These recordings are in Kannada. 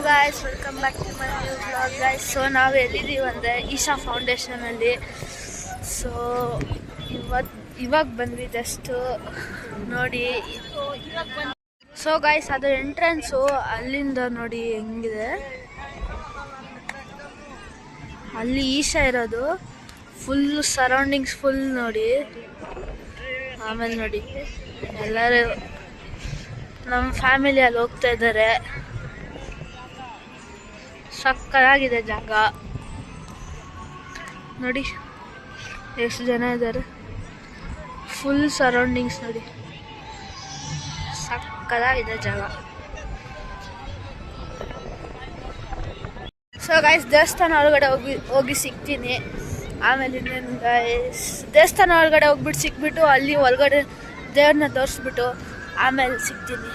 Guys, welcome back to my new blog guys. So ನಾವು ಎಲ್ಲಿದ್ದೀವಿ ಅಂದರೆ ಈಶಾ ಫೌಂಡೇಶನಲ್ಲಿ. ಸೊ ಇವಾಗ ಬಂದ್ವಿ ಜಸ್ಟು ನೋಡಿ. ಸೊ ಗಾಯ್ಸ್, ಅದು ಎಂಟ್ರೆನ್ಸು ಅಲ್ಲಿಂದ ನೋಡಿ ಹೆಂಗಿದೆ. ಅಲ್ಲಿ ಈಶಾ ಇರೋದು ಫುಲ್ ಸರೌಂಡಿಂಗ್ಸ್ ಫುಲ್ ನೋಡಿ. ಆಮೇಲೆ ನೋಡಿ ಎಲ್ಲರೂ ನಮ್ಮ ಫ್ಯಾಮಿಲಿ ಅಲ್ಲಿ ಹೋಗ್ತಾ ಇದ್ದಾರೆ. ಸಕ್ಕತ್ತಾಗಿದೆ ಜಾಗ ನೋಡಿ, ಎಷ್ಟು ಜನ ಇದ್ದಾರೆ. ಫುಲ್ ಸರೌಂಡಿಂಗ್ಸ್ ನೋಡಿ, ಸಕ್ಕತ್ತಾಗಿದೆ ಜಾಗ. ಸೊ ಗೈಸ್, ದೇವಸ್ಥಾನ ಒಳಗಡೆ ಹೋಗಿ ಸಿಗ್ತೀನಿ. ಆಮೇಲೆ ಇನ್ನೇನು ಗೈಸ್, ದೇವಸ್ಥಾನ ಒಳಗಡೆ ಹೋಗ್ಬಿಟ್ಟು ಸಿಕ್ಬಿಟ್ಟು ಅಲ್ಲಿ ಒಳಗಡೆ ದೇವ್ರನ್ನ ತೋರಿಸ್ಬಿಟ್ಟು ಆಮೇಲೆ ಸಿಗ್ತೀನಿ.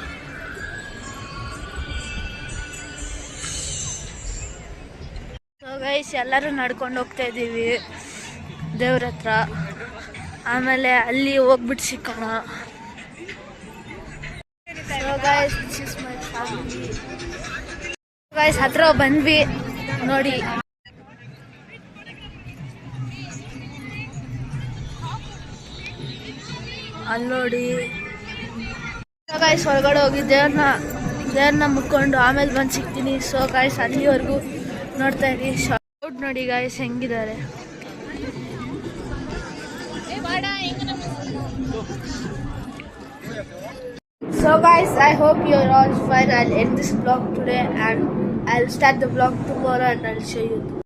ಸೊ ಗೈಸ್, ಎಲ್ಲರೂ ನಡ್ಕೊಂಡು ಹೋಗ್ತಾ ಇದ್ದೀವಿ ದೇವ್ರ ಹತ್ರ. ಆಮೇಲೆ ಅಲ್ಲಿ ಹೋಗ್ಬಿಟ್ಟು ಸಿಕ್ಕೋಣ. So guys, this is my family. Guys, ಹತ್ರ ಬಂದ್ವಿ ನೋಡಿ. ಅಲ್ಲಿ ನೋಡಿ. ಸೊ ಗೈಸ್, ಹೊರಗಡೆ ಹೋಗಿ ದೇವ್ರನ್ನ ಮುಕ್ಕೊಂಡು ಆಮೇಲೆ ಬಂದು ಸಿಗ್ತೀನಿ. ಸೊ ಗೈಸ್, ಅಲ್ಲಿವರೆಗೂ ನೋಡ್ತಾ ಇರಿ. ಶೌಟ್ ನೋಡಿ guys ಹೆಂಗಿದ್ದಾರೆ. So guys, I hope you're all fine. I'll end this vlog today and I'll start the vlog tomorrow and I'll show you.